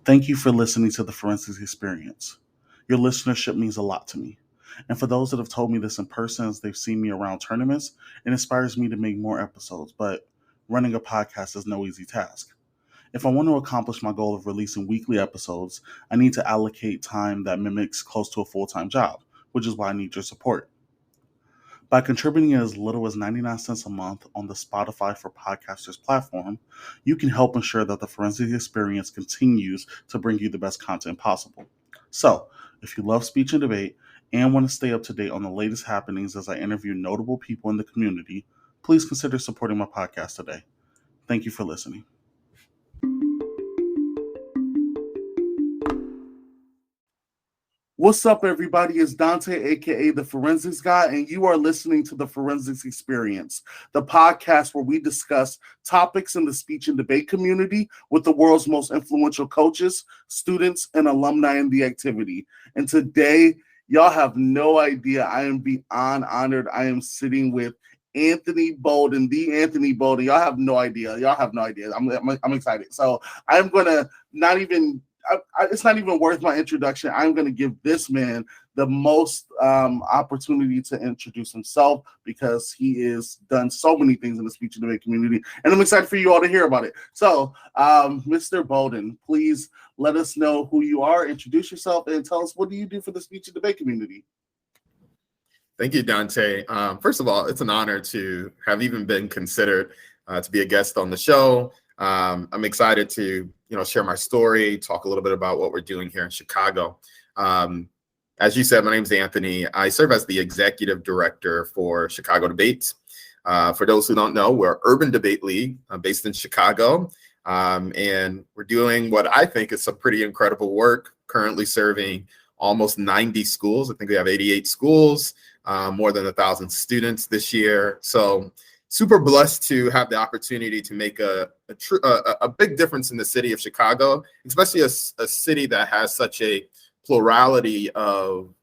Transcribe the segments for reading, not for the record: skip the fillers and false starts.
Thank you for listening to the Forensics Experience. Your listenership means a lot to me. And for those that have told me this in person as they've seen me around tournaments, it inspires me to make more episodes. But running a podcast is no easy task. If I want to accomplish my goal of releasing weekly episodes, I need to allocate time that mimics close to a full time job, which is why I need your support. By contributing as little as 99 cents a month on the Spotify for Podcasters platform, you can help ensure that the Forensic Experience continues to bring you the best content possible. So, if you love speech and debate and want to stay up to date on the latest happenings as I interview notable people in the community, please consider supporting my podcast today. Thank you for listening. What's up, everybody? It's Dante, aka the Forensics Guy, and you are listening to the Forensics Experience, the podcast where we discuss topics in the speech and debate community with the world's most influential coaches, students, and alumni in the activity. And today, y'all have no idea. I am beyond honored. I am sitting with Anthony Bolden, the Anthony Bolden. Y'all have no idea. I'm excited. So I'm gonna not even. It's not even worth my introduction. I'm going to give this man the most opportunity to introduce himself because he has done so many things in the speech and debate community, and I'm excited for you all to hear about it. So, Mr. Bolden, please let us know who you are, introduce yourself, and tell us what do you do for the speech and debate community. Thank you, Dante. First of all, it's an honor to have even been considered to be a guest on the show. I'm excited to share my story, talk a little bit about what we're doing here in Chicago. As you said, my name is Anthony. I serve as the executive director for Chicago Debates. For those who don't know, we're Urban Debate League based in Chicago. And we're doing what I think is some pretty incredible work, currently serving almost 90 schools. I think we have 88 schools, more than 1,000 students this year. So super blessed to have the opportunity to make a big difference in the city of Chicago, especially a city that has such a plurality of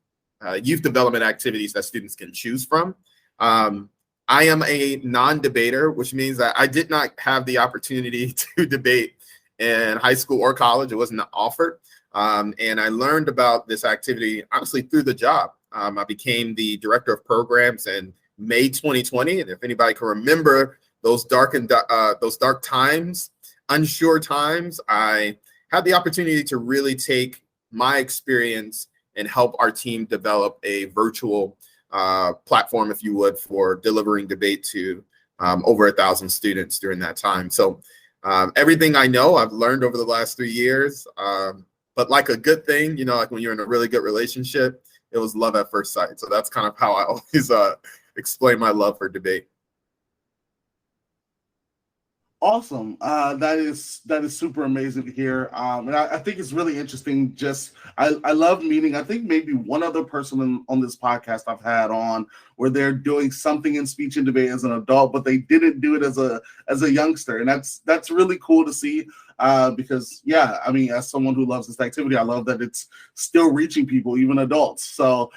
youth development activities that students can choose from. I am a non-debater, which means that I did not have the opportunity to debate in high school or college. It wasn't offered. And I learned about this activity, honestly, through the job. I became the director of programs in May 2020, and if anybody can remember those dark times, unsure times, I had the opportunity to really take my experience and help our team develop a virtual platform, if you would, for delivering debate to over 1,000 students during that time. So everything I know, I've learned over the last 3 years. But like a good thing, like when you're in a really good relationship, it was love at first sight. So that's kind of how I always explain my love for debate. Awesome. That is super amazing to hear. And I think it's really interesting. I love meeting, I think maybe one other person on this podcast I've had on where they're doing something in speech and debate as an adult, but they didn't do it as a youngster. And that's really cool to see because, yeah, I mean, as someone who loves this activity, I love that it's still reaching people, even adults. So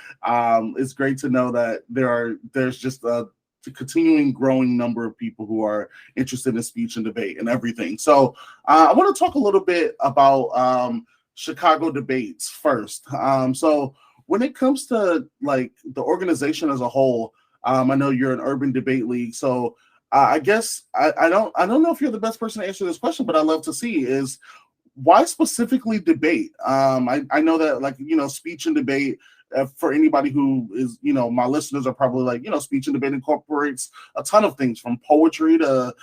it's great to know that there's just a continuing growing number of people who are interested in speech and debate and everything. So I want to talk a little bit about Chicago Debates first. So when it comes to like the organization as a whole, I know you're an Urban Debate League. So I guess I don't know if you're the best person to answer this question, but I'd love to see is why specifically debate? I know that speech and debate for anybody who is, my listeners are probably like, speech and debate incorporates a ton of things from poetry to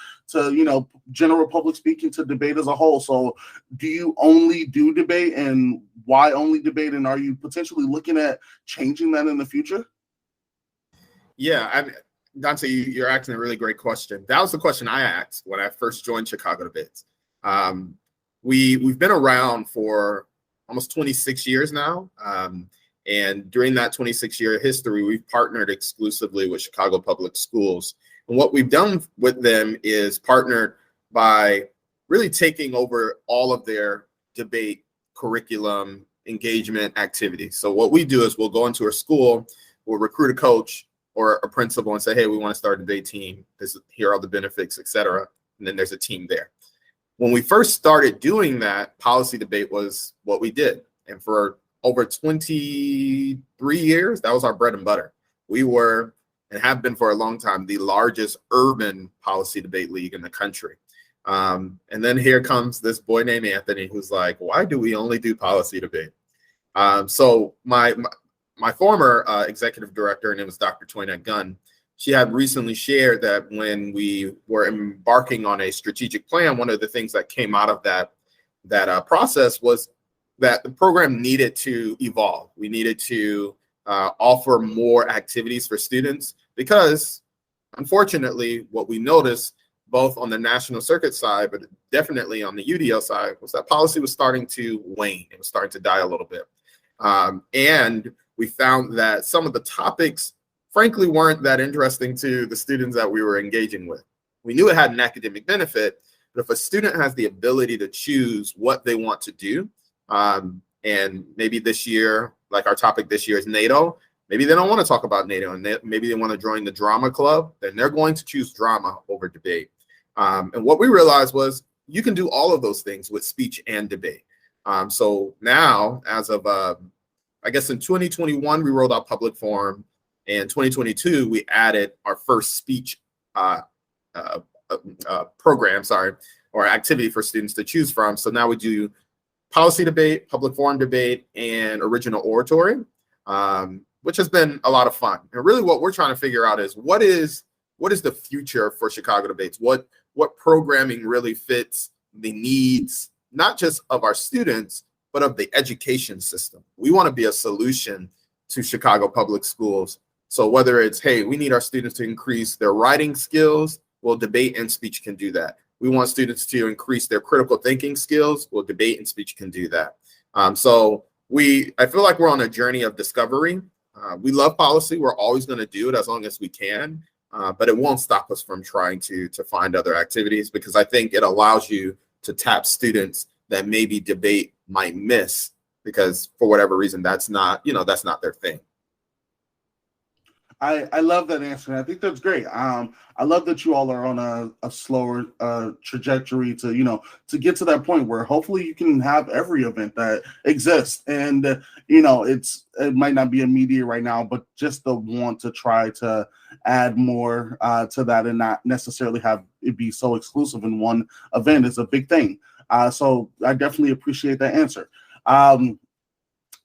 general public speaking to debate as a whole. So do you only do debate, and why only debate? And are you potentially looking at changing that in the future? Yeah, Dante, you're asking a really great question. That was the question I asked when I first joined Chicago Debates. We've been around for almost 26 years now. And during that 26-year history, we've partnered exclusively with Chicago Public Schools. And what we've done with them is partnered by really taking over all of their debate curriculum engagement activities. So what we do is we'll go into a school, we'll recruit a coach or a principal and say, hey, we want to start a debate team. Here are the benefits, et cetera. And then there's a team there. When we first started doing that, policy debate was what we did. And for over 23 years, that was our bread and butter. We were, and have been for a long time, the largest urban policy debate league in the country. And then here comes this boy named Anthony, who's like, why do we only do policy debate? So my former executive director, her name was Dr. Toynette Gunn, she had recently shared that when we were embarking on a strategic plan, one of the things that came out of that process was that the program needed to evolve. We needed to offer more activities for students because, unfortunately, what we noticed both on the national circuit side, but definitely on the UDL side, was that policy was starting to wane. It was starting to die a little bit. And we found that some of the topics, frankly, weren't that interesting to the students that we were engaging with. We knew it had an academic benefit, but if a student has the ability to choose what they want to do, and maybe this year, like our topic this year is NATO, maybe they don't want to talk about NATO, and maybe they want to join the drama club, then they're going to choose drama over debate. And what we realized was you can do all of those things with speech and debate. So now, as of, I guess in 2021, we rolled out public forum. In 2022, we added our first speech program, or activity for students to choose from. So now we do policy debate, public forum debate, and original oratory, which has been a lot of fun. And really what we're trying to figure out is what is the future for Chicago debates? What programming really fits the needs, not just of our students, but of the education system. We want to be a solution to Chicago public schools. So whether it's, hey, we need our students to increase their writing skills, well, debate and speech can do that. We want students to increase their critical thinking skills, well, debate and speech can do that. So I feel like we're on a journey of discovery. We love policy. We're always going to do it as long as we can, but it won't stop us from trying to find other activities, because I think it allows you to tap students that maybe debate might miss because for whatever reason, that's not their thing. I love that answer. And I think that's great. I love that you all are on a slower trajectory to get to that point where hopefully you can have every event that exists. And it might not be immediate right now, but just the want to try to add more to that and not necessarily have it be so exclusive in one event is a big thing. So I definitely appreciate that answer. I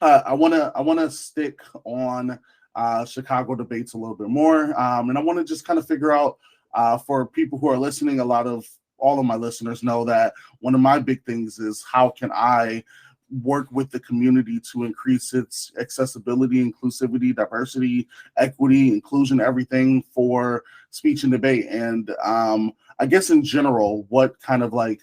want to stick on Chicago debates a little bit more. And I want to just kind of figure out for people who are listening, all of my listeners know that one of my big things is how can I work with the community to increase its accessibility, inclusivity, diversity, equity, inclusion, everything for speech and debate. And I guess in general, what kind of like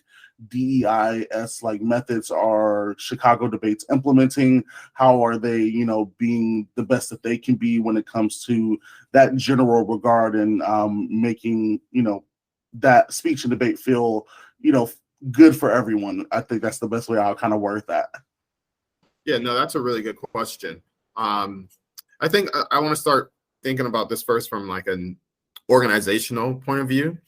DEIS like methods are Chicago debates implementing? How are they, being the best that they can be when it comes to that general regard and making, that speech and debate feel, good for everyone? I think that's the best way I'll kind of word that. Yeah, no, that's a really good question. I think I want to start thinking about this first from like an organizational point of view.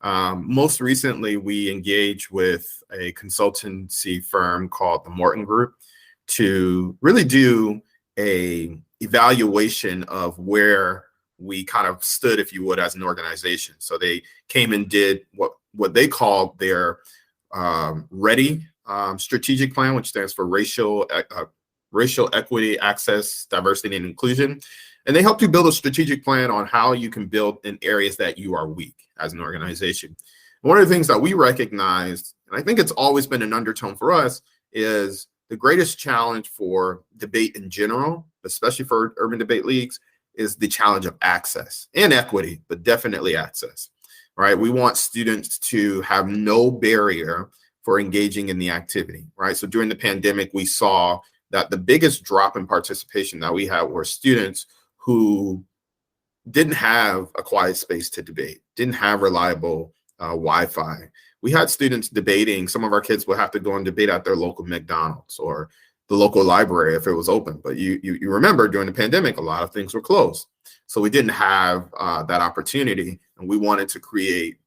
Most recently, we engaged with a consultancy firm called the Morton Group to really do a evaluation of where we kind of stood, if you would, as an organization. So they came and did what they called their READY strategic plan, which stands for racial equity, access, diversity, and inclusion. And they help you build a strategic plan on how you can build in areas that you are weak as an organization. One of the things that we recognized, and I think it's always been an undertone for us, is the greatest challenge for debate in general, especially for urban debate leagues, is the challenge of access and equity, but definitely access, right? We want students to have no barrier for engaging in the activity, right? So during the pandemic, we saw that the biggest drop in participation that we had were students who didn't have a quiet space to debate, didn't have reliable Wi-Fi. We had students debating. Some of our kids would have to go and debate at their local McDonald's or the local library if it was open. But you remember during the pandemic, a lot of things were closed. So we didn't have that opportunity. And we wanted to create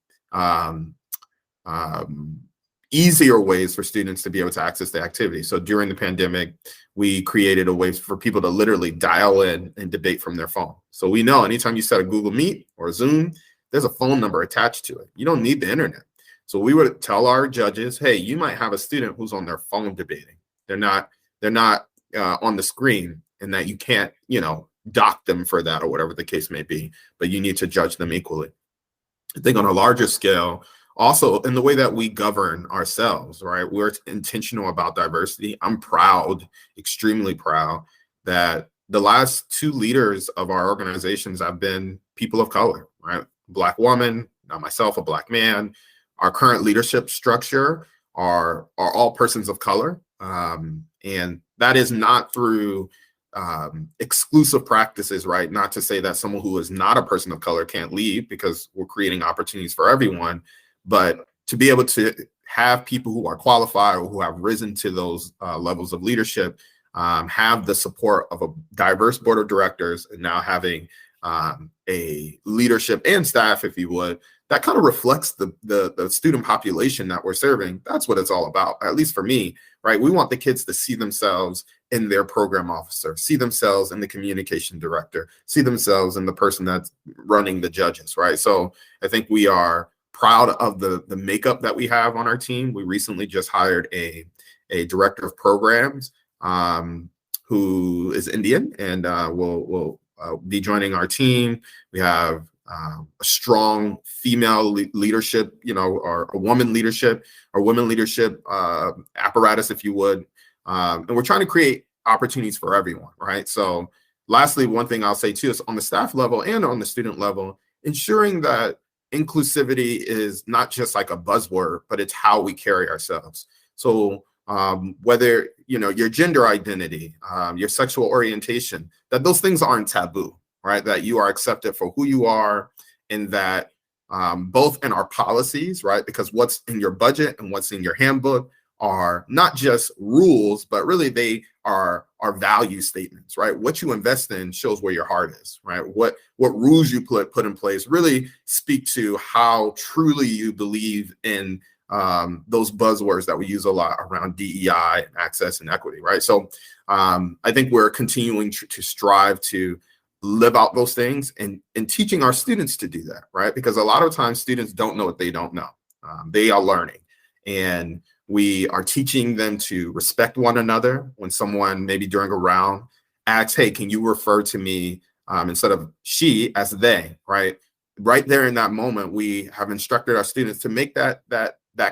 easier ways for students to be able to access the activity. So during the pandemic, we created a way for people to literally dial in and debate from their phone. So we know anytime you set a Google Meet or Zoom, there's a phone number attached to it. You don't need the internet. So we would tell our judges, hey, you might have a student who's on their phone debating. They're not on the screen, and that you can't, dock them for that or whatever the case may be, but you need to judge them equally. I think on a larger scale, also in the way that we govern ourselves, right? We're intentional about diversity. I'm proud, extremely proud, that the last 2 leaders of our organizations have been people of color, right? Black woman, not myself, a Black man. Our current leadership structure are all persons of color. And that is not through exclusive practices, right? Not to say that someone who is not a person of color can't lead, because we're creating opportunities for everyone, but to be able to have people who are qualified or who have risen to those levels of leadership, have the support of a diverse board of directors, and now having a leadership and staff, if you would, that kind of reflects the student population that we're serving. That's what it's all about, at least for me, right? We want the kids to see themselves in their program officer, see themselves in the communication director, see themselves in the person that's running the judges, right? So I think we are proud of the makeup that we have on our team. We recently just hired a director of programs who is Indian, and will be joining our team. We have a strong female leadership, or a woman leadership, or women leadership apparatus, if you would. And we're trying to create opportunities for everyone, right? So lastly, one thing I'll say too is on the staff level and on the student level, ensuring that inclusivity is not just like a buzzword, but it's how we carry ourselves. So whether, your gender identity, your sexual orientation, that those things aren't taboo, right? That you are accepted for who you are, and that both in our policies, right? Because what's in your budget and what's in your handbook are not just rules, but really they are value statements, right? What you invest in shows where your heart is, right? What rules you put in place really speak to how truly you believe in those buzzwords that we use a lot around DEI, access, and equity, right? So I think we're continuing to strive to live out those things and teaching our students to do that, right? Because a lot of times students don't know what they don't know. They are learning, and we are teaching them to respect one another. When someone maybe during a round asks, hey, can you refer to me instead of she as they, right? Right there in that moment, we have instructed our students to make that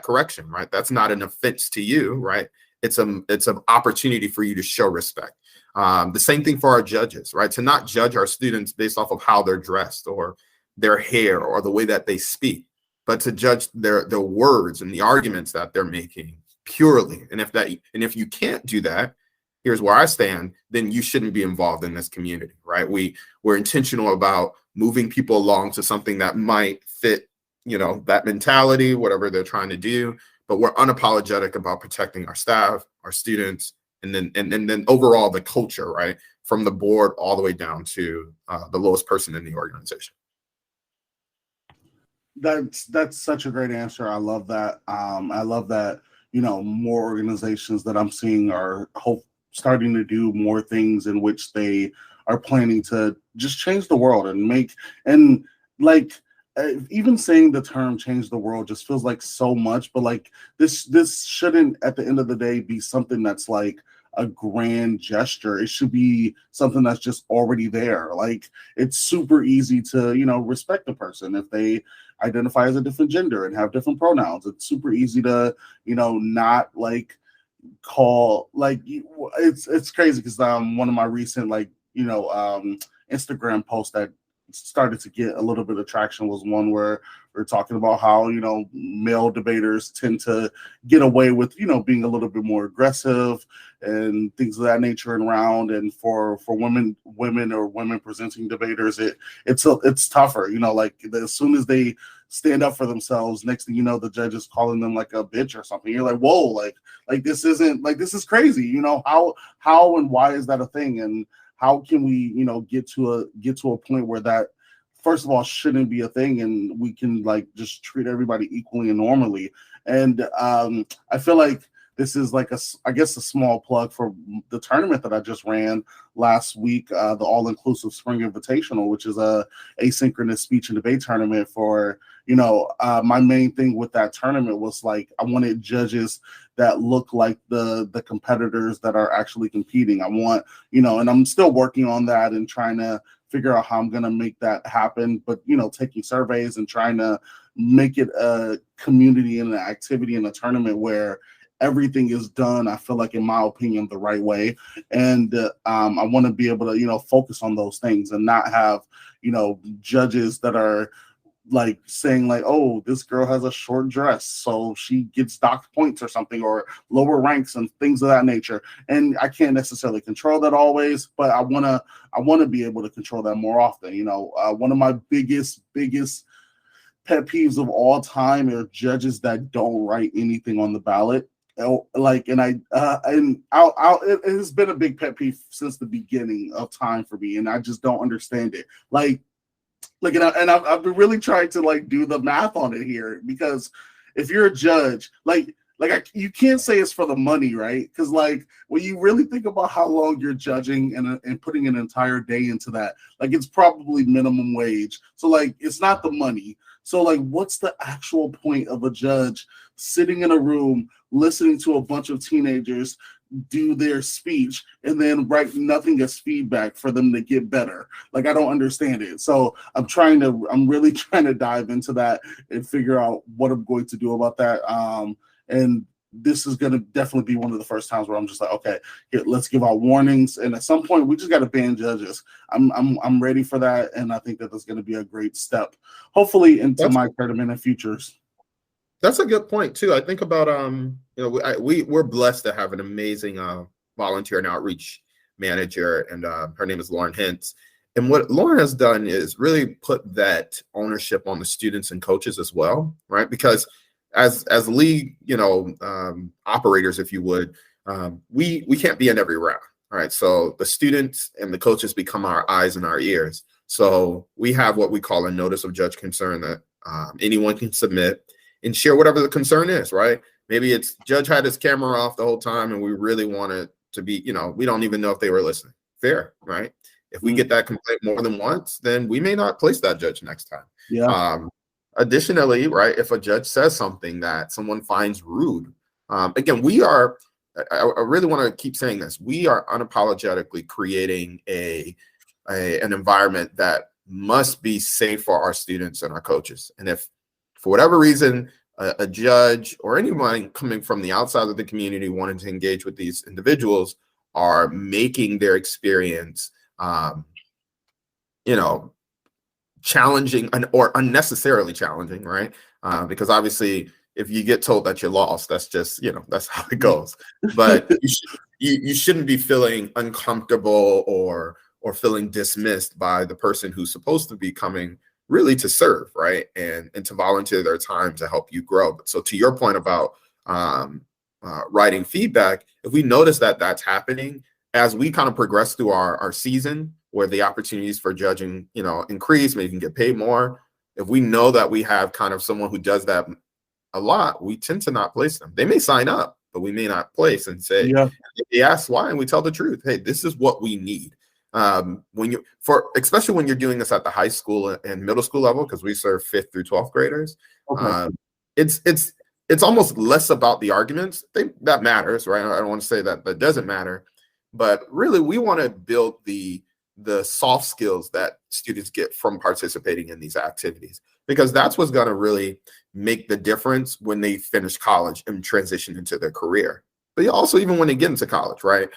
correction, right? That's not an offense to you, right? It's an opportunity for you to show respect. The same thing for our judges, right? To not judge our students based off of how they're dressed or their hair or the way that they speak, but to judge their words and the arguments that they're making purely. And if you can't do that, here's where I stand, then you shouldn't be involved in this community, right? We're intentional about moving people along to something that might fit, that mentality, whatever they're trying to do, but we're unapologetic about protecting our staff, our students, and then overall the culture, right? From the board all the way down to the lowest person in the organization. That's such a great answer. I love that. I love that, more organizations that I'm seeing are starting to do more things in which they are planning to just change the world and even saying the term change the world just feels like so much, but like this shouldn't at the end of the day be something that's like a grand gesture. It should be something that's just already there. Like, it's super easy to, respect a person if they identify as a different gender and have different pronouns. It's super easy to, not like call, like, it's crazy because one of my recent Instagram posts that started to get a little bit of traction was one where we're talking about how male debaters tend to get away with being a little bit more aggressive and things of that nature and for women or women presenting debaters, it's tougher, like as soon as they stand up for themselves, next thing you know, the judge is calling them like a bitch or something. You're like, whoa, like this isn't, like, this is crazy. How and why is that a thing? And how can we, get to a point where that, first of all, shouldn't be a thing, and we can like just treat everybody equally and normally. And I feel like this is like I guess a small plug for the tournament that I just ran last week, the All-Inclusive Spring Invitational, which is a asynchronous speech and debate tournament for, my main thing with that tournament was like, I wanted judges that look like the competitors that are actually competing. I want, and I'm still working on that and trying to figure out how I'm going to make that happen. But, taking surveys and trying to make it a community and an activity in a tournament where everything is done, I feel like, in my opinion, the right way. And I want to be able to, focus on those things and not have, judges that are like saying like, oh, this girl has a short dress, so she gets docked points or something, or lower ranks and things of that nature. And I can't necessarily control that always, but I want to be able to control that more often. One of my biggest pet peeves of all time are judges that don't write anything on the ballot. Like, and it has been a big pet peeve since the beginning of time for me, and I just don't understand it. And I've been really trying to like do the math on it here, because if you're a judge, you can't say it's for the money, right? Because like when you really think about how long you're judging and putting an entire day into that, like it's probably minimum wage. So like it's not the money. So like what's the actual point of a judge sitting in a room listening to a bunch of teenagers do their speech and then write nothing as feedback for them to get better? Like, I don't understand it. So I'm really trying to dive into that and figure out what I'm going to do about that. And this is going to definitely be one of the first times where I'm just like, okay, here, let's give out warnings. And at some point we just got to ban judges. I'm ready for that. And I think that that's going to be a great step, hopefully, into my tournament and futures. That's a good point too. I think about we're blessed to have an amazing volunteer and outreach manager, and her name is Lauren Hintz. And what Lauren has done is really put that ownership on the students and coaches as well, right? Because as league operators, if you would, we can't be in every round, right? So the students and the coaches become our eyes and our ears. So we have what we call a notice of judge concern that anyone can submit and share whatever the concern is, right? Maybe it's judge had his camera off the whole time and we really want it to be, we don't even know if they were listening. Fair, right? If we get that complaint more than once, then we may not place that judge next time. Yeah. Additionally, right, if a judge says something that someone finds rude, again, I really want to keep saying this, we are unapologetically creating an environment that must be safe for our students and our coaches. And if for whatever reason, a judge or anyone coming from the outside of the community wanting to engage with these individuals are making their experience, challenging or unnecessarily challenging, right? Because obviously, if you get told that you're lost, that's just, that's how it goes. But you shouldn't be feeling uncomfortable or feeling dismissed by the person who's supposed to be coming really to serve, right? And to volunteer their time to help you grow. But so to your point about writing feedback, if we notice that that's happening as we kind of progress through our season, where the opportunities for judging, increase, maybe you can get paid more. If we know that we have kind of someone who does that a lot, we tend to not place them. They may sign up, but we may not place and say, if they ask why, and we tell the truth. Hey, this is what we need. Especially when you're doing this at the high school and middle school level, because we serve 5th through 12th graders. Okay. It's almost less about the arguments. That matters, right? I don't want to say that doesn't matter, but really we want to build the soft skills that students get from participating in these activities, because that's what's going to really make the difference when they finish college and transition into their career. But also even when they get into college, right?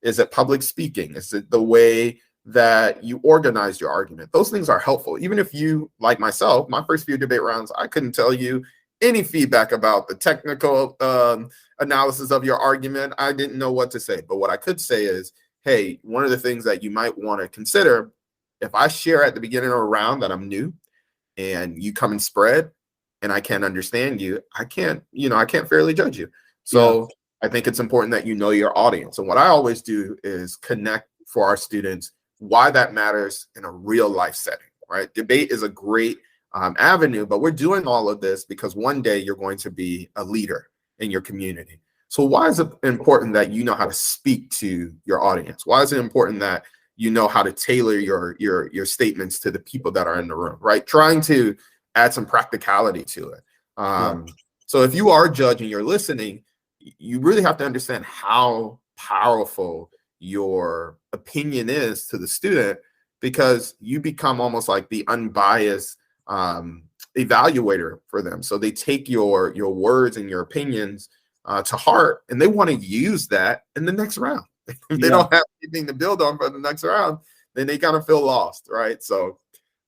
Is it public speaking? Is it the way that you organize your argument? Those things are helpful. Even if you, like myself, my first few debate rounds, I couldn't tell you any feedback about the technical analysis of your argument. I didn't know what to say. But what I could say is, hey, one of the things that you might want to consider, if I share at the beginning of a round that I'm new and you come and spread and I can't understand you, I can't fairly judge you. So I think it's important that you know your audience. And what I always do is connect for our students why that matters in a real life setting, right? Debate is a great avenue, but we're doing all of this because one day you're going to be a leader in your community. So why is it important that you know how to speak to your audience? Why is it important that you know how to tailor your statements to the people that are in the room, right? Trying to add some practicality to it. So if you are judging, you're listening, you really have to understand how powerful your opinion is to the student, because you become almost like the unbiased evaluator for them. So they take your words and your opinions to heart, and they want to use that in the next round. If they don't have anything to build on for the next round, then they kind of feel lost, right? So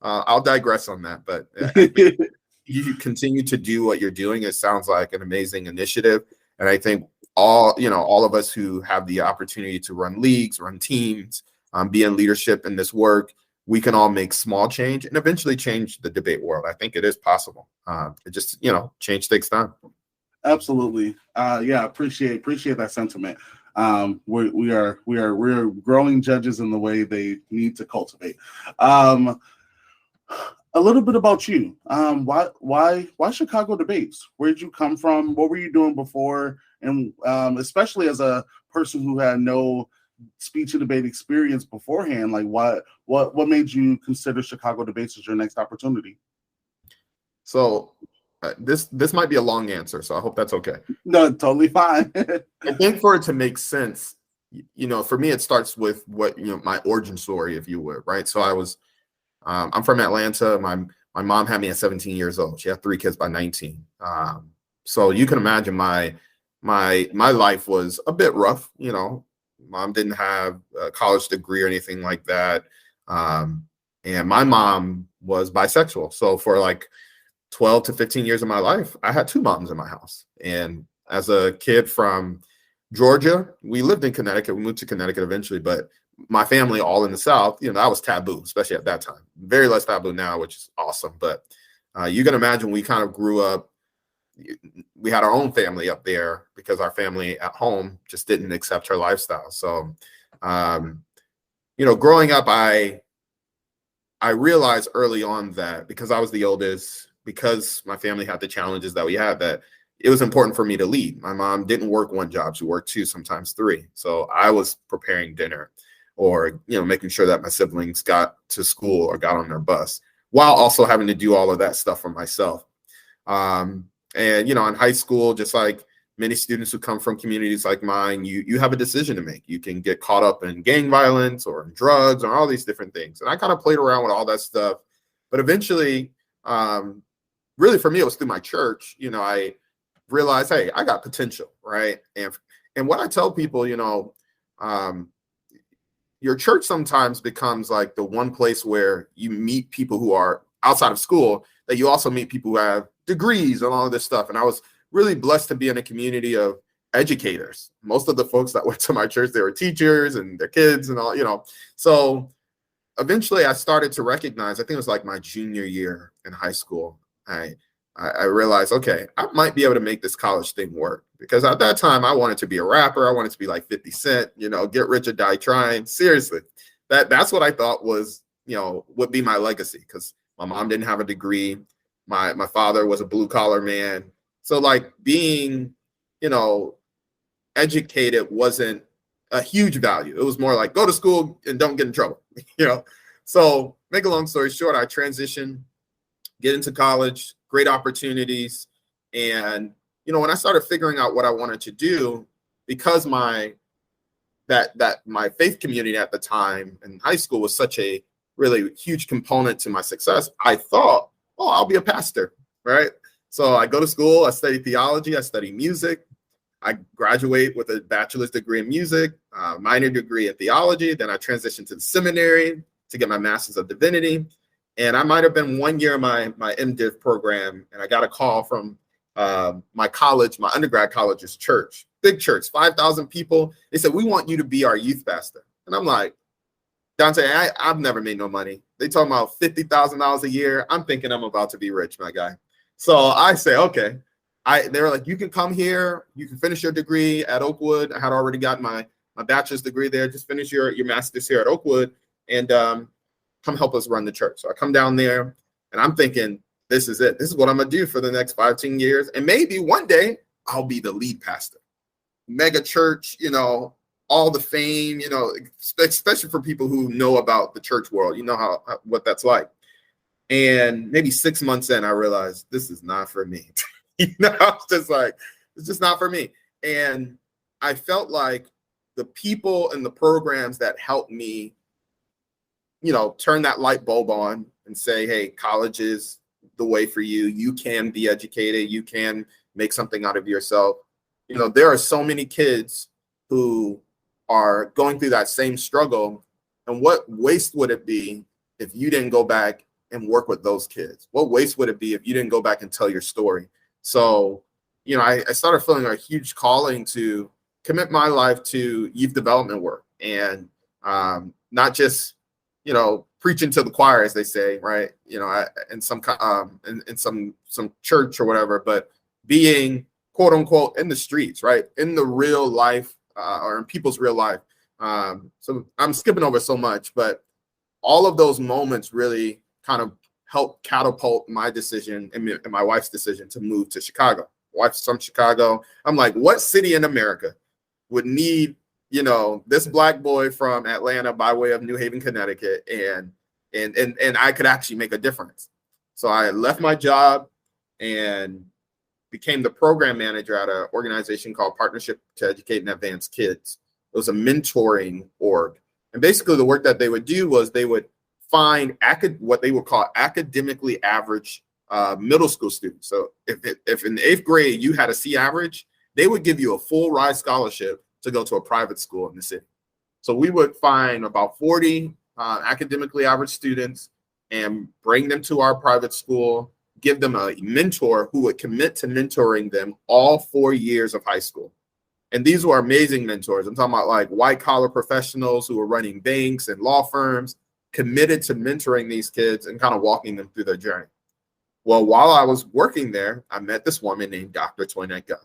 I'll digress on that, but I think you continue to do what you're doing. It sounds like an amazing initiative, and I think all of us who have the opportunity to run leagues, run teams, be in leadership in this work, we can all make small change and eventually change the debate world. I think it is possible. It just, change takes time. Absolutely. Appreciate that sentiment. We're growing judges in the way they need to cultivate. A little bit about you. Why Chicago debates? Where did you come from? What were you doing before? And especially as a person who had no speech and debate experience beforehand, like what made you consider Chicago debates as your next opportunity? So this might be a long answer, so I hope that's okay. No, totally fine. I think for it to make sense, for me, it starts with what, my origin story, if you would, right? So I'm from Atlanta. My mom had me at 17 years old. She had 3 kids by 19. So you can imagine my life was a bit rough. Mom didn't have a college degree or anything like that. And my mom was bisexual. So for like 12 to 15 years of my life, I had 2 moms in my house. And as a kid from Georgia, we lived in Connecticut. We moved to Connecticut eventually, but my family all in the South, that was taboo, especially at that time. Very less taboo now, which is awesome. But you can imagine we kind of grew up. We had our own family up there because our family at home just didn't accept her lifestyle. So, growing up, I realized early on that because I was the oldest, because my family had the challenges that we had, that it was important for me to lead. My mom didn't work 1 job. She worked 2, sometimes 3. So I was preparing dinner or, making sure that my siblings got to school or got on their bus, while also having to do all of that stuff for myself. And, in high school, just like many students who come from communities like mine, you have a decision to make. You can get caught up in gang violence or in drugs or all these different things. And I kind of played around with all that stuff. But eventually, really for me, it was through my church. I realized, hey, I got potential, right? And what I tell people, your church sometimes becomes like the one place where you meet people who are outside of school, that you also meet people who have degrees and all of this stuff. And I was really blessed to be in a community of educators. Most of the folks that went to my church, they were teachers and their kids and all, So eventually I started to recognize, I think it was like my junior year in high school, I realized, okay, I might be able to make this college thing work, because at that time I wanted to be a rapper. I wanted to be like 50 Cent, get rich or die trying. Seriously, that's what I thought was, would be my legacy, because my mom didn't have a degree. My father was a blue collar man. So like being, educated wasn't a huge value. It was more like go to school and don't get in trouble, So make a long story short, I transitioned, get into college, great opportunities. And, when I started figuring out what I wanted to do, because my faith community at the time in high school was such a really huge component to my success, I thought, oh, I'll be a pastor, right? So I go to school, I study theology, I study music. I graduate with a bachelor's degree in music, minor degree in theology. Then I transitioned to the seminary to get my master's of divinity. And I might have been 1 year in my MDiv program, and I got a call from my college, my undergrad college's church, big church, 5,000 people. They said, we want you to be our youth pastor. And I'm like, Dante, I've never made no money. They talking about $50,000 a year. I'm thinking I'm about to be rich, my guy. So I say, okay. They were like, you can come here. You can finish your degree at Oakwood. I had already gotten my bachelor's degree there. Just finish your master's here at Oakwood and come help us run the church. So I come down there and I'm thinking, this is it. This is what I'm going to do for the next 5, 10 years. And maybe one day I'll be the lead pastor. Mega church, all the fame, especially for people who know about the church world, what that's like. And maybe 6 months in, I realized this is not for me. It's just like, it's just not for me. And I felt like the people and the programs that helped me, turn that light bulb on and say, hey, college is the way for you. You can be educated. You can make something out of yourself. There are so many kids who are going through that same struggle. And what waste would it be if you didn't go back and work with those kids? What waste would it be if you didn't go back and tell your story? So, I started feeling a huge calling to commit my life to youth development work, and not just, preaching to the choir, as they say, right? In some church or whatever, but being quote unquote in the streets, right? In the real life, or in people's real life. So I'm skipping over so much, but all of those moments really kind of helped catapult my decision and my wife's decision to move to Chicago. Wife's from Chicago. I'm like, what city in America would need, this Black boy from Atlanta by way of New Haven, Connecticut, and I could actually make a difference. So I left my job and became the program manager at an organization called Partnership to Educate and Advance Kids. It was a mentoring org. And basically the work that they would do was they would find what they would call academically average middle school students. So if in the 8th grade you had a C average, they would give you a full ride scholarship to go to a private school in the city. So we would find about 40 academically average students and bring them to our private school, give them a mentor who would commit to mentoring them all 4 years of high school. And these were amazing mentors. I'm talking about like white collar professionals who were running banks and law firms, committed to mentoring these kids and kind of walking them through their journey. Well, while I was working there, I met this woman named Dr. Toynette Gunn.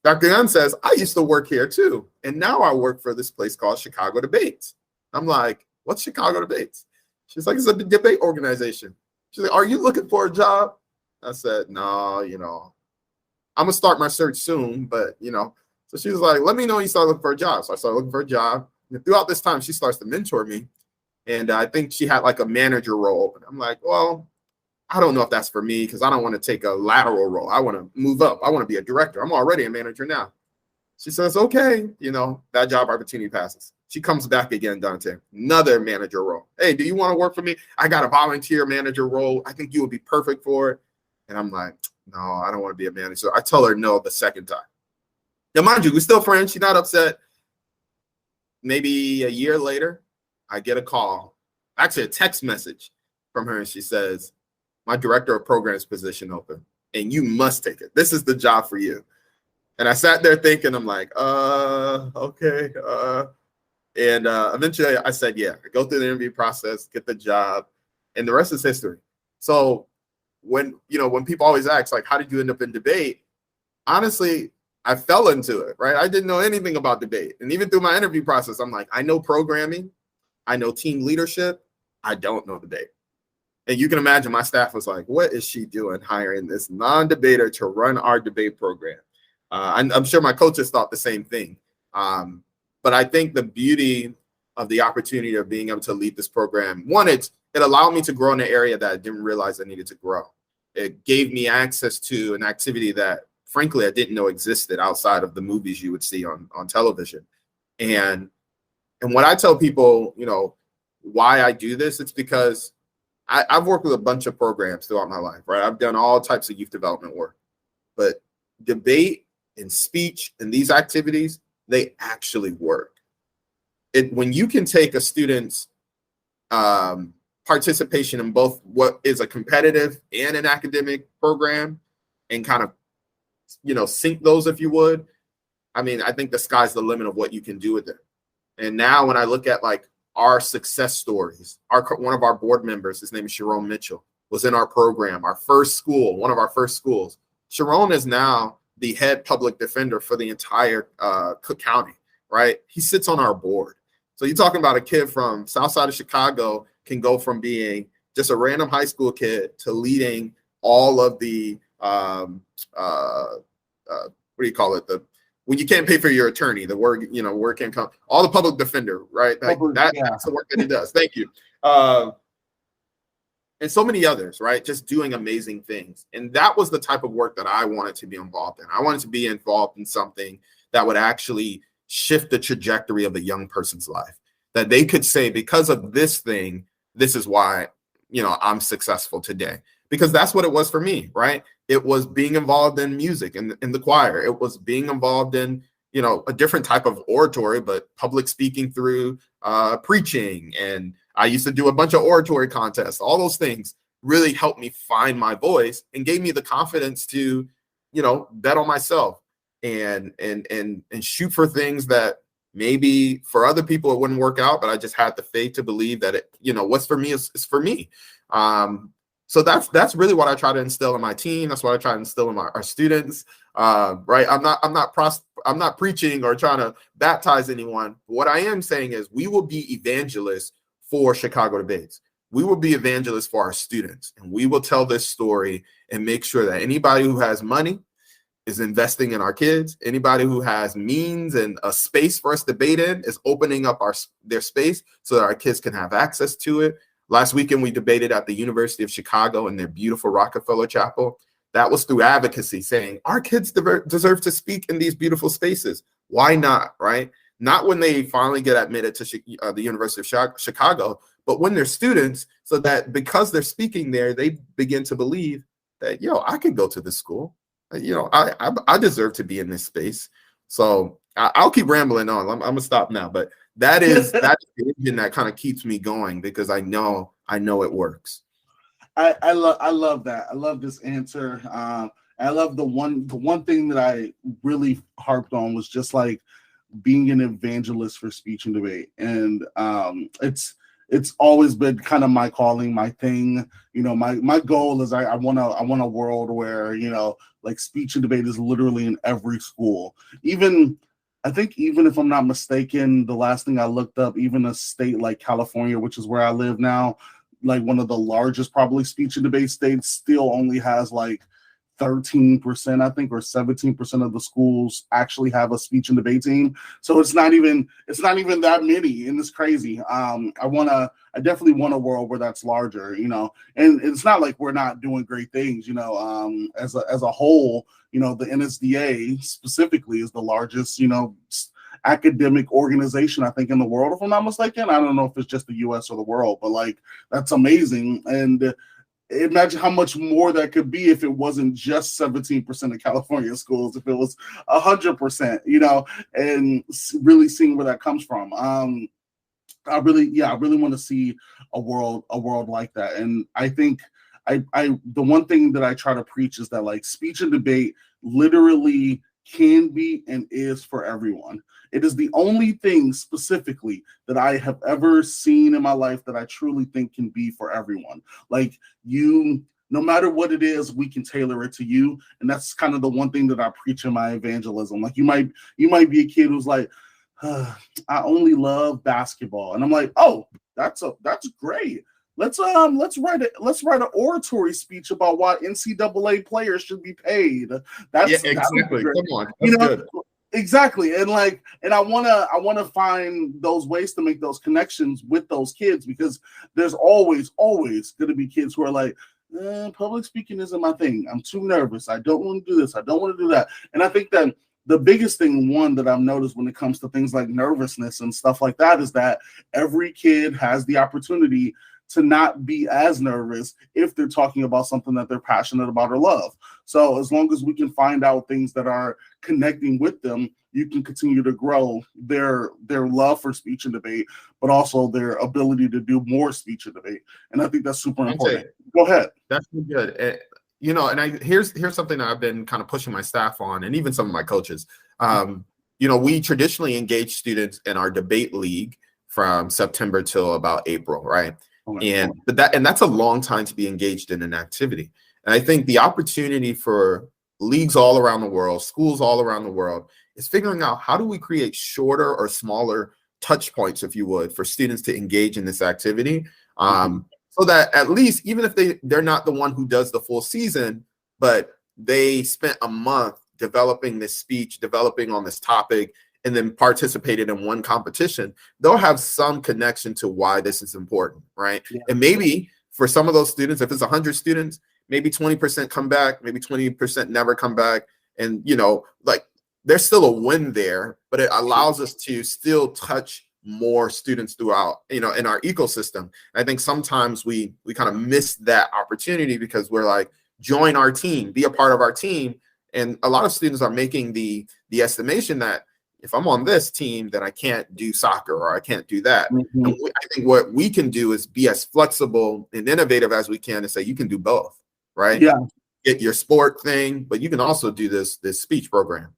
Dr. Gunn says, I used to work here too. And now I work for this place called Chicago Debates. I'm like, what's Chicago Debates? She's like, it's a debate organization. She's like, are you looking for a job? I said, no, I'm gonna start my search soon, but so she was like, let me know when you start looking for a job. So I started looking for a job. And throughout this time, she starts to mentor me. And I think she had like a manager role. And I'm like, well, I don't know if that's for me because I don't want to take a lateral role. I want to move up. I want to be a director. I'm already a manager now. She says, okay, that job opportunity passes. She comes back again, Dante, another manager role. Hey, do you want to work for me? I got a volunteer manager role. I think you would be perfect for it. And I'm like, no, I don't want to be a manager. I tell her no the second time. Now, mind you, we're still friends. She's not upset. Maybe a year later, I get a call, actually a text message from her. And she says, my director of programs position open and you must take it. This is the job for you. And I sat there thinking, I'm like, okay. And eventually I said, yeah, I go through the interview process, get the job, and the rest is history. So when people always ask, like, how did you end up in debate? Honestly, I fell into it, right? I didn't know anything about debate. And even through my interview process, I'm like, I know programming, I know team leadership, I don't know debate. And you can imagine my staff was like, what is she doing hiring this non-debater to run our debate program? I'm sure my coaches thought the same thing. But I think the beauty of the opportunity of being able to lead this program, one, it allowed me to grow in an area that I didn't realize I needed to grow. It gave me access to an activity that, frankly, I didn't know existed outside of the movies you would see on television. And when I tell people, why I do this, it's because I've worked with a bunch of programs throughout my life, right? I've done all types of youth development work, but debate and speech and these activities, they actually work. When you can take a student's participation in both what is a competitive and an academic program and kind of, sync those, if you would, I mean, I think the sky's the limit of what you can do with it. And now when I look at like our success stories, one of our board members, his name is Sharon Mitchell, was in our program, one of our first schools. Sharon is now the head public defender for the entire Cook County, right? He sits on our board. So you're talking about a kid from South Side of Chicago can go from being just a random high school kid to leading all of the what do you call it? When you can't pay for your attorney, the work, work can't come. All the public defender, right? Like that's the work that he does. Thank you. And so many others, right? Just doing amazing things. And that was the type of work that I wanted to be involved in. I wanted to be involved in something that would actually shift the trajectory of a young person's life. That they could say, because of this thing, this is why, I'm successful today. Because that's what it was for me, right? It was being involved in music and in the choir. It was being involved in, a different type of oratory, but public speaking through preaching. And I used to do a bunch of oratory contests. All those things really helped me find my voice and gave me the confidence to, bet on myself and shoot for things that maybe for other people it wouldn't work out, but I just had the faith to believe that it, what's for me is for me. So that's really what I try to instill in my team. That's what I try to instill in our students. Right? I'm not preaching or trying to baptize anyone. What I am saying is we will be evangelists for Chicago Debates. We will be evangelists for our students, and we will tell this story and make sure that anybody who has money is investing in our kids. Anybody who has means and a space for us to debate in is opening up their space so that our kids can have access to it. Last weekend, we debated at the University of Chicago in their beautiful Rockefeller Chapel. That was through advocacy, saying our kids deserve to speak in these beautiful spaces. Why not, right? Not when they finally get admitted to the University of Chicago, but when they're students, so that because they're speaking there, they begin to believe that, I could go to this school. I deserve to be in this space. So I'll keep rambling on. I'm gonna stop now, but that's the engine that kind of keeps me going because I know it works. I love that. I love this answer. I love the one thing that I really harped on was just like being an evangelist for speech and debate, and it's always been kind of my calling, my thing. My goal is I want a world where like speech and debate is literally in every school. I think even if I'm not mistaken, the last thing I looked up, even a state like California, which is where I live now, like one of the largest probably speech and debate states, still only has like 13%, I think, or 17% of the schools actually have a speech and debate team. So it's not even that many, and it's crazy. I definitely want a world where that's larger, and it's not like we're not doing great things, as a whole, the NSDA specifically is the largest, academic organization, I think, in the world, if I'm not mistaken. I don't know if it's just the US or the world, but like that's amazing. And imagine how much more that could be if it wasn't just 17% of California schools, if it was 100%, and really seeing where that comes from. I really want to see a world like that. And I think the one thing that I try to preach is that like speech and debate literally can be and is for everyone. It is the only thing specifically that I have ever seen in my life that I truly think can be for everyone. Like no matter what it is, we can tailor it to you. And that's kind of the one thing that I preach in my evangelism. Like you might be a kid who's like, I only love basketball. And I'm like, oh, that's great. Let's write an oratory speech about why NCAA players should be paid. Exactly. Come on, that's good. Exactly. And I wanna find those ways to make those connections with those kids, because there's always gonna be kids who are like, public speaking isn't my thing. I'm too nervous. I don't want to do this. I don't want to do that. And I think that the biggest thing, one, that I've noticed when it comes to things like nervousness and stuff like that, is that every kid has the opportunity to not be as nervous if they're talking about something that they're passionate about or love. So as long as we can find out things that are connecting with them, you can continue to grow their love for speech and debate, but also their ability to do more speech and debate. And I think that's super important. Go ahead. That's good. And here's something that I've been kind of pushing my staff on, and even some of my coaches. We traditionally engage students in our debate league from September till about April, right? And that's a long time to be engaged in an activity. And I think the opportunity for leagues all around the world, schools all around the world, is figuring out how do we create shorter or smaller touch points, if you would, for students to engage in this activity. so that at least, even if they're not the one who does the full season, but they spent a month developing this speech, developing on this topic, and then participated in one competition, they'll have some connection to why this is important, right? Yeah. And maybe for some of those students, if it's 100 students, maybe 20% come back, maybe 20% never come back. And, like, there's still a win there, but it allows us to still touch more students throughout, in our ecosystem. I think sometimes we kind of miss that opportunity because we're like, join our team, be a part of our team. And a lot of students are making the estimation that if I'm on this team, then I can't do soccer or I can't do that. Mm-hmm. And I think what we can do is be as flexible and innovative as we can and say, you can do both, right? Yeah. Get your sport thing, but you can also do this speech program.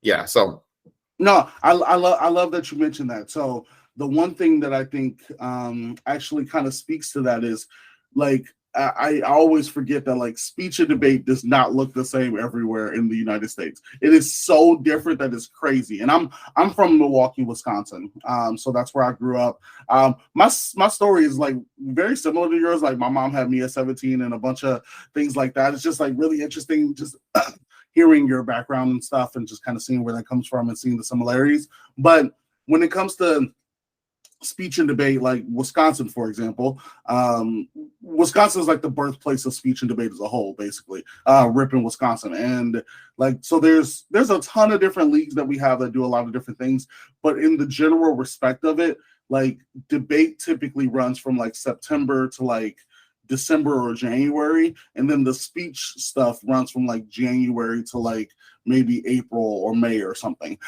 Yeah. So no, I love that you mentioned that. So the one thing that I think actually kind of speaks to that is, like, I always forget that, like, speech and debate does not look the same everywhere in the United States. It is so different that it's crazy. And I'm from Milwaukee, Wisconsin, so that's where I grew up. My story is, like, very similar to yours. Like, my mom had me at 17 and a bunch of things like that. It's just, like, really interesting, just hearing your background and stuff, and just kind of seeing where that comes from and seeing the similarities. But when it comes to speech and debate, like Wisconsin, for example, Wisconsin is like the birthplace of speech and debate as a whole, basically, Ripon, Wisconsin. And, like, so there's a ton of different leagues that we have that do a lot of different things, but in the general respect of it, like, debate typically runs from, like, September to, like, December or January, and then the speech stuff runs from, like, January to, like, maybe April or May or something.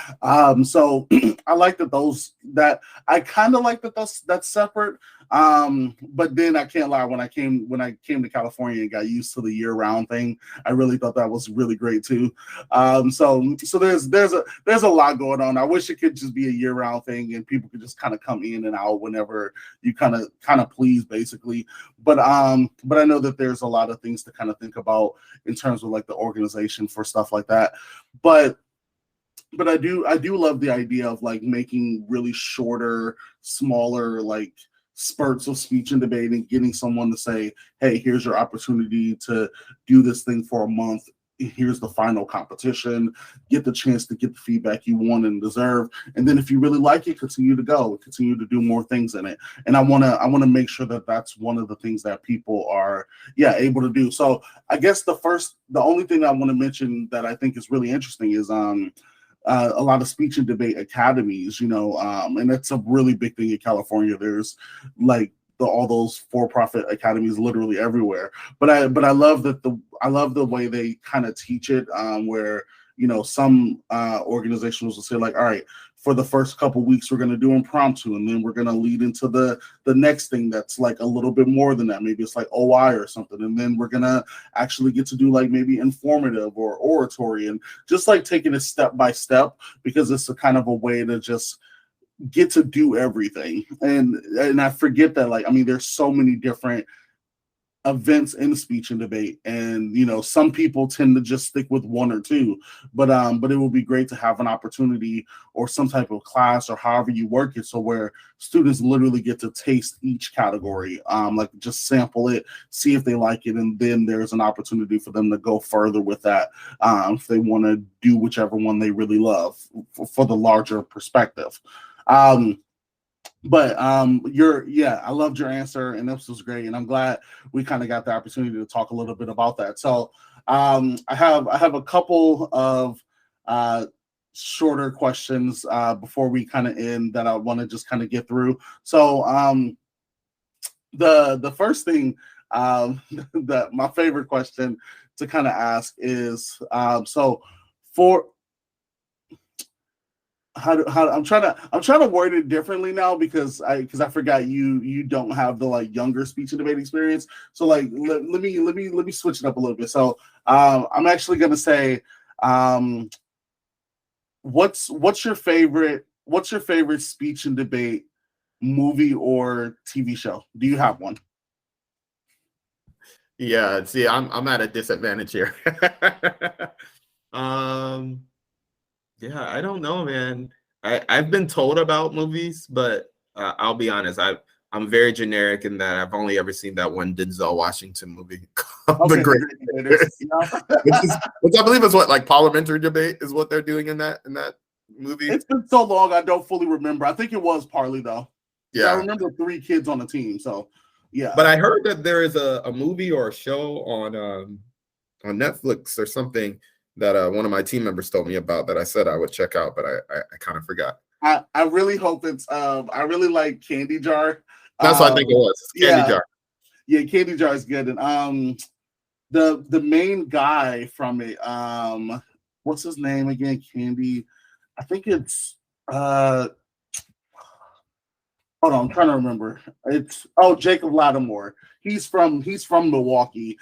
So I like that I kind of like that's separate. But then I can't lie, when I came to California and got used to the year-round thing, I really thought that was really great too. So there's a lot going on. I wish it could just be a year-round thing and people could just kind of come in and out whenever you kind of please, basically. But I know that there's a lot of things to kind of think about in terms of, like, the organization for stuff like that. But I do love the idea of, like, making really shorter, smaller, like, spurts of speech and debate, and getting someone to say, hey, here's your opportunity to do this thing for a month. Here's the final competition. Get the chance to get the feedback you want and deserve. And then if you really like it, continue to go, continue to do more things in it. And I want to make sure that that's one of the things that people are, able to do. So I guess the only thing I want to mention that I think is really interesting is, a lot of speech and debate academies, and that's a really big thing in California. There's, like, all those for-profit academies literally everywhere. But I love the way they kind of teach it, where, some organizations will say, like, all right, for the first couple weeks, we're going to do impromptu, and then we're going to lead into the next thing that's, like, a little bit more than that. Maybe it's like OI or something, and then we're going to actually get to do, like, maybe informative or oratory, and just, like, taking it step by step, because it's a kind of a way to just get to do everything. And I forget that, like, I mean, there's so many different events in speech and debate, and some people tend to just stick with one or two, but it would be great to have an opportunity or some type of class, or however you work it, so where students literally get to taste each category, like, just sample it, see if they like it, and then there's an opportunity for them to go further with that, if they want to do whichever one they really love for the larger perspective. But I loved your answer, and this was great, and I'm glad we kind of got the opportunity to talk a little bit about that. So I have a couple of shorter questions before we kind of end that I want to just kind of get through. So the first thing, that my favorite question to kind of ask is, so for I'm trying to word it differently now, because I forgot you don't have the, like, younger speech and debate experience. So, like, let me switch it up a little bit. So I'm actually gonna say, what's your favorite speech and debate movie or TV show? Do you have one? yeah, see, I'm at a disadvantage here. Yeah, I don't know, man. I've been told about movies, but I'll be honest. I'm very generic in that I've only ever seen that one Denzel Washington movie called The Okay, Great debaters. Yeah. which I believe is what, like, parliamentary debate is what they're doing in that movie. It's been so long, I don't fully remember. I think it was Parley though. I Yeah. remember 3 kids on the team. So yeah. But I heard that there is a movie or a show on Netflix or something that one of my team members told me about that I said I would check out, but I kind of forgot. I really hope it's I really like Candy Jar. That's what I think it was. Candy Jar. Yeah, Candy Jar is good. And the main guy from it, what's his name again? Candy. I think it's hold on, I'm trying to remember. It's Jacob Lattimore. He's from Milwaukee,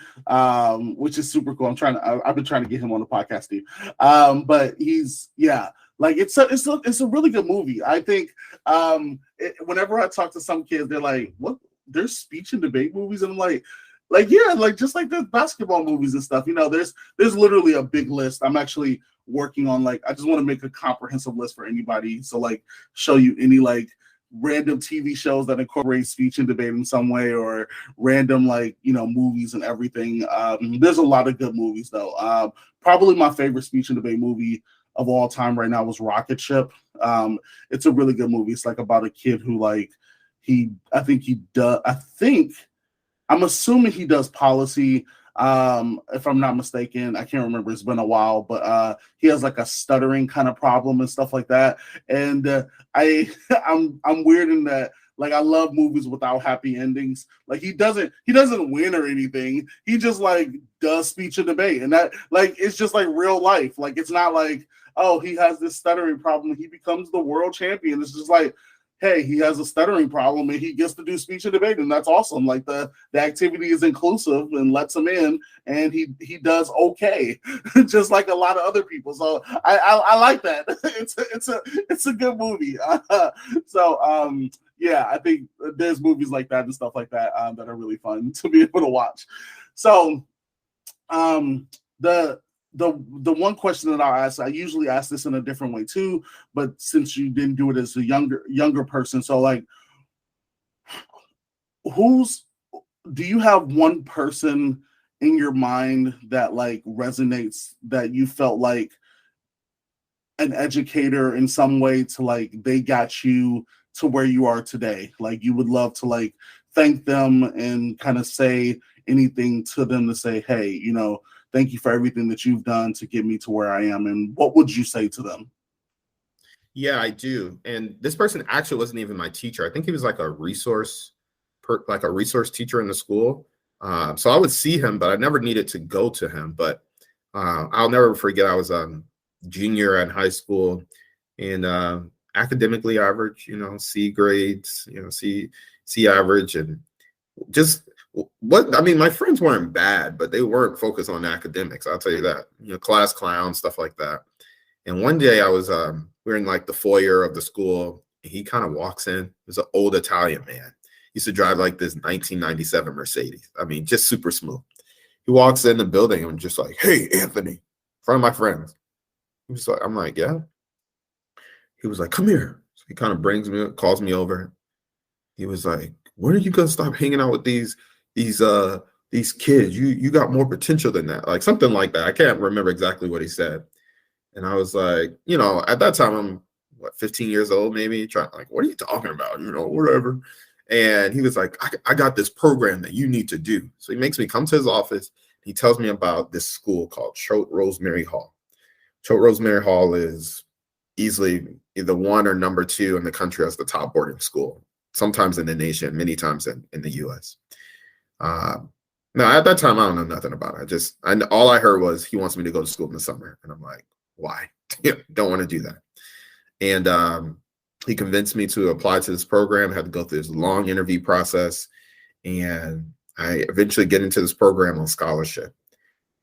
which is super cool. I've been trying to get him on the podcast, Steve. But he's like it's a really good movie. I think whenever I talk to some kids, they're like, "What? There's speech and debate movies," and I'm like yeah, like just like the basketball movies and stuff. There's literally a big list. I'm actually working on I just want to make a comprehensive list for anybody. So show you any random TV shows that incorporate speech and debate in some way, or random movies and everything. There's a lot of good movies though. Probably my favorite speech and debate movie of all time right now was Rocket Ship. It's a really good movie. It's about a kid who I'm assuming he does policy. If I'm not mistaken, I can't remember. It's been a while, but he has a stuttering kind of problem and stuff like that. And I'm weird in that I love movies without happy endings. He doesn't win or anything. He just does speech and debate, and that it's just real life. It's not oh, he has this stuttering problem, he becomes the world champion. It's just hey, he has a stuttering problem and he gets to do speech and debate, and that's awesome. The activity is inclusive and lets him in, and he does okay, just like a lot of other people. So I like that. It's a good movie. Yeah, I think there's movies like that and stuff like that that are really fun to be able to watch. So the one question that I'll ask, I usually ask this in a different way too, but since you didn't do it as a younger person, so do you have one person in your mind that resonates, that you felt like an educator in some way to they got you to where you are today? You would love to thank them and kind of say anything to them to say, hey, thank you for everything that you've done to get me to where I am. And what would you say to them? Yeah, I do. And this person actually wasn't even my teacher. I think he was a resource teacher in the school. So I would see him, but I never needed to go to him. But I'll never forget, I was a junior in high school, and academically average, C grades, C average, and just my friends weren't bad, but they weren't focused on academics. I'll tell you that. Class clown, stuff like that. And one day I was we were in the foyer of the school, and he kind of walks in. He was an old Italian man. He used to drive this 1997 Mercedes. Just super smooth. He walks in the building, and I'm just like, "Hey, Anthony," in front of my friends. I'm like, "Yeah." He was like, "Come here." So he kind of calls me over. He was like, "When are you gonna stop hanging out with these kids? You got more potential than that." Something like that. I can't remember exactly what he said. And I was like, at that time I'm 15 years old, maybe, trying what are you talking about? Whatever. And he was like, I got this program that you need to do. So he makes me come to his office. He tells me about this school called Choate Rosemary Hall. Choate Rosemary Hall is easily either 1 or number 2 in the country as the top boarding school, sometimes in the nation, many times in the US. Now, at that time, I don't know nothing about it. All I heard was he wants me to go to school in the summer. And I'm like, why? Don't want to do that. And he convinced me to apply to this program. I had to go through this long interview process. And I eventually get into this program on scholarship.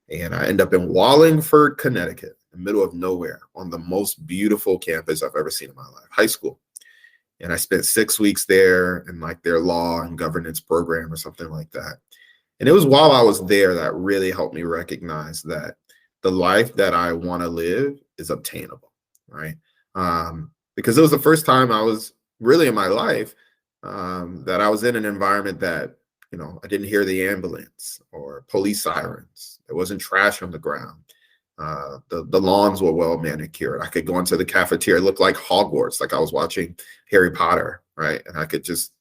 And I end up in Wallingford, Connecticut, in the middle of nowhere, on the most beautiful campus I've ever seen in my life, high school. And I spent 6 weeks there in their law and governance program or something like that. And it was while I was there that really helped me recognize that the life that I want to live is obtainable, right? Because it was the first time I was really in my life that I was in an environment that, I didn't hear the ambulance or police sirens. There wasn't trash on the ground. The lawns were well manicured. I could go into the cafeteria, it looked like Hogwarts, like I was watching Harry Potter, right? And I could just,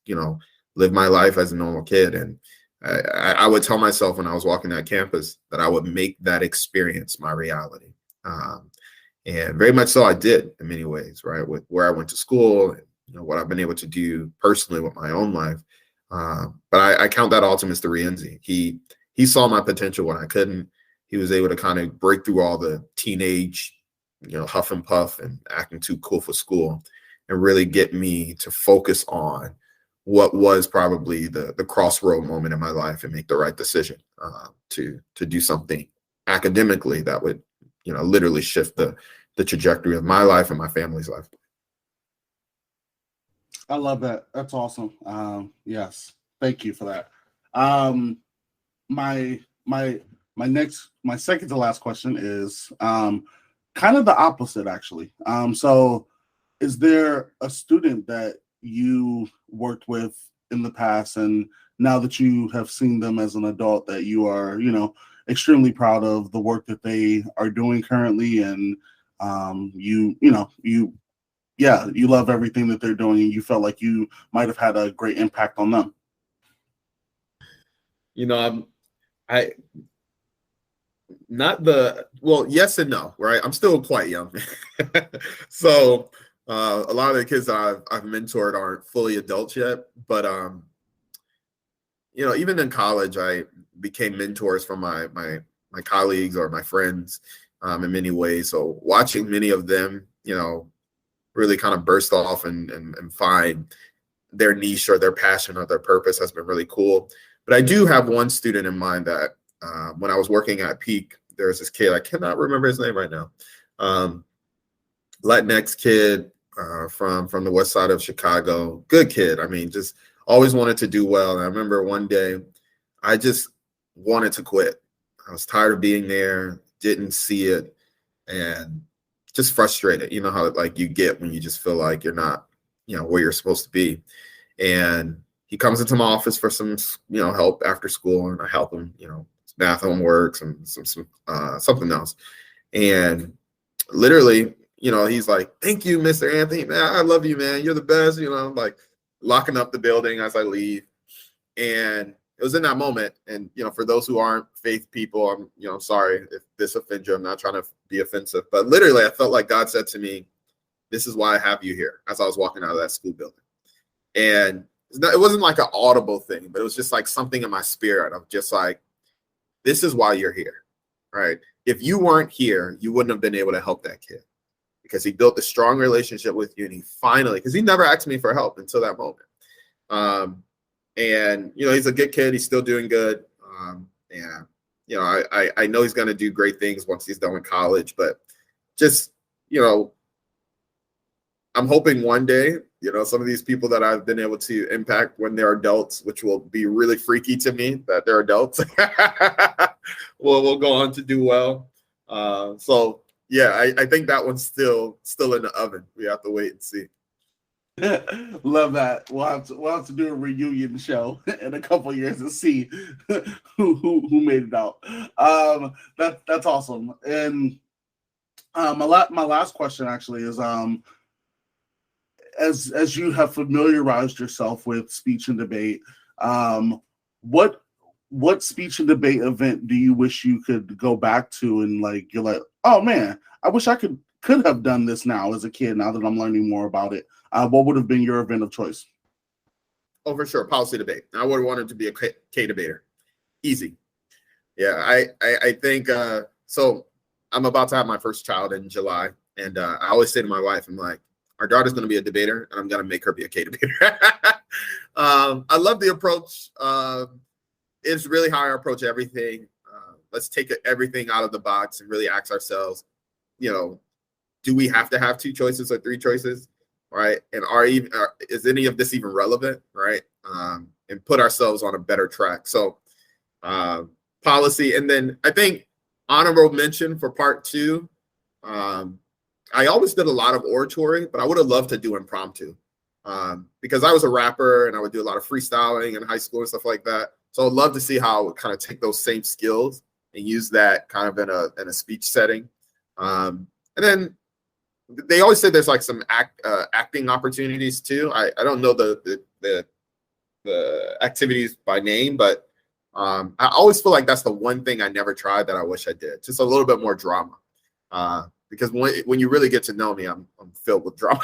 live my life as a normal kid. And I would tell myself when I was walking that campus that I would make that experience my reality. And very much so I did in many ways, right? With where I went to school, and, what I've been able to do personally with my own life. But I count that all to Mr. Rienzi. He saw my potential when I couldn't. He was able to kind of break through all the teenage, huff and puff and acting too cool for school, and really get me to focus on what was probably the crossroad moment in my life and make the right decision to do something academically that would, literally shift the trajectory of my life and my family's life. I love that. That's awesome. Yes, thank you for that. My second to last question is kind of the opposite, actually. So is there a student that you worked with in the past, and now that you have seen them as an adult, that you are, extremely proud of the work that they are doing currently, and you love everything that they're doing, and you felt like you might have had a great impact on them? I not the well, yes and no, right? I'm still quite young. So a lot of the kids I've mentored aren't fully adults yet, but even in college, I became mentors for my colleagues or my friends in many ways. So watching many of them, really kind of burst off and find their niche or their passion or their purpose has been really cool. But I do have one student in mind that when I was working at Peak, there was this kid, I cannot remember his name right now. Latinx kid from the west side of Chicago. Good kid. I mean, just always wanted to do well. And I remember one day I just wanted to quit. I was tired of being there, didn't see it, and just frustrated. You know how like you get when you just feel like you're not, where you're supposed to be. And he comes into my office for some, help after school, and I help him, his math homework, some something else. And literally, he's like, "Thank you, Mr. Anthony. Man, I love you, man. You're the best." Like locking up the building as I leave. And it was in that moment. And, for those who aren't faith people, I'm sorry if this offends you. I'm not trying to be offensive, but literally I felt like God said to me, "This is why I have you here," as I was walking out of that school building. And it wasn't like an audible thing, but it was just like something in my spirit of just like, this is why you're here, right? If you weren't here, you wouldn't have been able to help that kid, because he built a strong relationship with you. And he finally, because he never asked me for help until that moment. And, he's a good kid. He's still doing good. And, I know he's going to do great things once he's done with college, but just, I'm hoping one day, some of these people that I've been able to impact when they're adults, which will be really freaky to me that they're adults, will go on to do well. So yeah, I think that one's still in the oven. We have to wait and see. Love that. We'll have to do a reunion show in a couple of years and see who made it out. That's awesome. And my last question actually is as you have familiarized yourself with speech and debate, what speech and debate event do you wish you could go back to, and like you're like, oh man, I wish I could have done this now as a kid, now that I'm learning more about it? What would have been your event of choice? Oh, for sure, policy debate. I would have wanted to be a K debater. Easy. Yeah, I think so. I'm about to have my first child in July, and I always say to my wife, I'm like, our daughter's going to be a debater, and I'm going to make her be a K debater. I love the approach. It's really how I approach everything. Let's take everything out of the box and really ask ourselves, do we have to have 2 choices or 3 choices, right? And is any of this even relevant, right? And put ourselves on a better track. So policy. And then I think honorable mention for part 2. I always did a lot of oratory, but I would have loved to do impromptu. because I was a rapper and I would do a lot of freestyling in high school and stuff like that. So I'd love to see how I would kind of take those same skills and use that kind of in a speech setting. And then they always say there's like some acting opportunities too. I don't know the activities by name, but I always feel like that's the one thing I never tried that I wish I did. Just a little bit more drama. Because when you really get to know me, I'm filled with drama.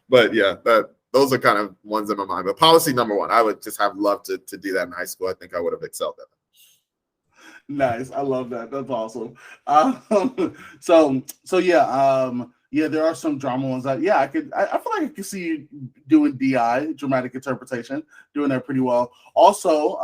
But yeah, those are kind of ones in my mind. But policy number one, I would just have loved to do that in high school. I think I would have excelled at it. Nice. I love that. That's awesome. So yeah, there are some drama ones that, yeah, I feel like I could see you doing DI, dramatic interpretation, doing that pretty well. Also,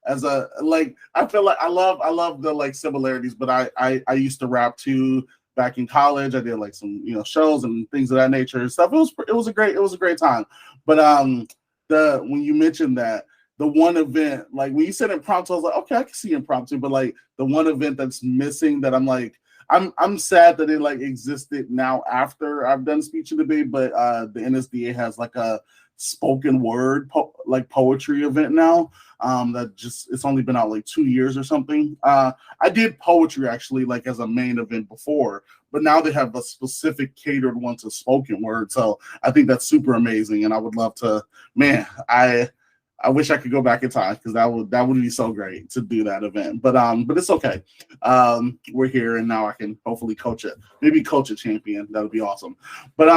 as a, like, I feel like I love the like similarities, but I used to rap too back in college. I did like some, shows and things of that nature and stuff. It was a great time. But when you mentioned that, the one event, like when you said impromptu, I was like, okay, I can see impromptu, but like the one event that's missing that I'm like, I'm sad that it like existed now after I've done speech and debate, but the NSDA has like a spoken word poetry event now. That it's only been out like 2 years or something. I did poetry actually like as a main event before, but now they have a specific catered one to spoken word. So I think that's super amazing, and I would love to, man, I wish I could go back in time because that would be so great to do that event. But it's okay. We're here, and now I can hopefully coach it. Maybe coach a champion. That would be awesome. But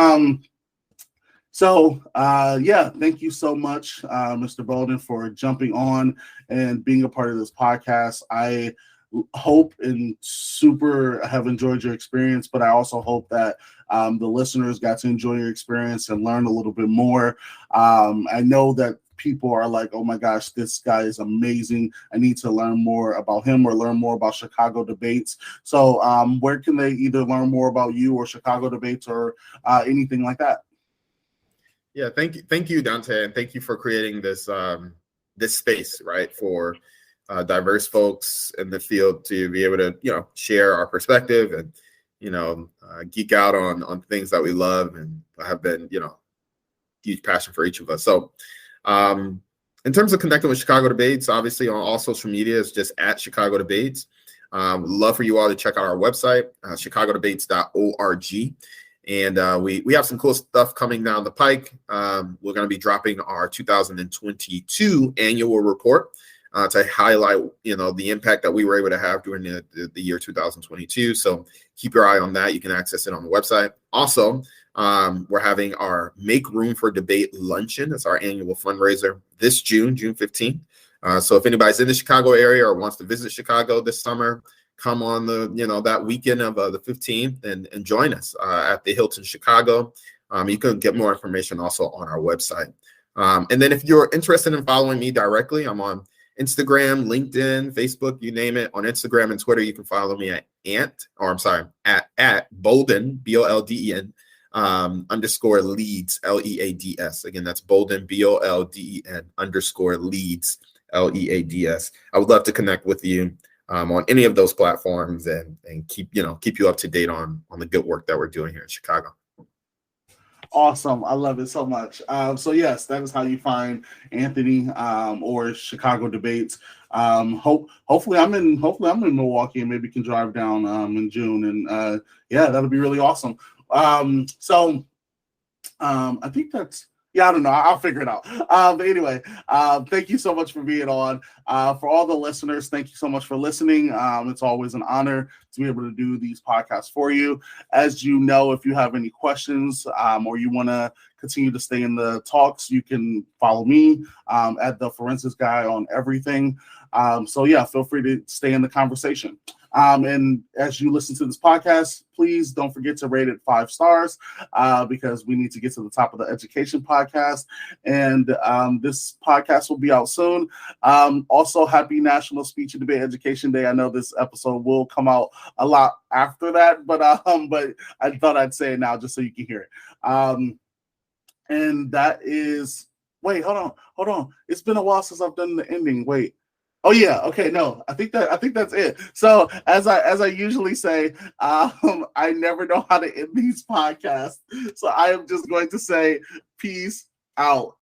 yeah, thank you so much, Mr. Bolden, for jumping on and being a part of this podcast. I hope and super have enjoyed your experience, but I also hope that the listeners got to enjoy your experience and learn a little bit more. I know that people are like, oh my gosh, this guy is amazing. I need to learn more about him or learn more about Chicago debates. So where can they either learn more about you or Chicago debates or anything like that? Yeah, thank you, Dante, and thank you for creating this this space, right, for diverse folks in the field to be able to share our perspective and geek out on things that we love and have been huge passion for each of us. So in terms of connecting with Chicago Debates, obviously on all social media is just at Chicago Debates. Love for you all to check out our website, chicagodebates.org. And we have some cool stuff coming down the pike. We're going to be dropping our 2022 annual report to highlight, the impact that we were able to have during the year 2022. So keep your eye on that. You can access it on the website. Also, we're having our Make Room for Debate luncheon. It's our annual fundraiser this June 15th. So if anybody's in the Chicago area or wants to visit Chicago this summer, come on that weekend of the 15th and join us at the Hilton Chicago. You can get more information also on our website. And then if you're interested in following me directly, I'm on Instagram, LinkedIn, Facebook, you name it. On Instagram and Twitter, you can follow me at Bolden, BOLDEN, _leads, LEADS. Again, that's Bolden, BOLDEN _leads, LEADS. I would love to connect with you on any of those platforms and keep you up to date on the good work that we're doing here in Chicago. Awesome. I love it so much. So yes, that is how you find Anthony or Chicago Debates. Hopefully I'm in Milwaukee and maybe can drive down in June, and yeah, that'll be really awesome. So I think that's, yeah, I don't know. I'll figure it out. But anyway, thank you so much for being on. For all the listeners, thank you so much for listening. It's always an honor to be able to do these podcasts for you. As you know, if you have any questions or you want to continue to stay in the talks, you can follow me at the Forensics Guy on everything. So yeah, feel free to stay in the conversation. And as you listen to this podcast, please don't forget to rate it 5 stars because we need to get to the top of the education podcast. And this podcast will be out soon. Also, happy National Speech and Debate Education Day. I know this episode will come out a lot after that, but I thought I'd say it now just so you can hear it. And that is, wait, hold on. It's been a while since I've done the ending. Wait. Oh yeah, okay, no, I think that's it. So as I usually say, I never know how to end these podcasts, so I am just going to say peace out.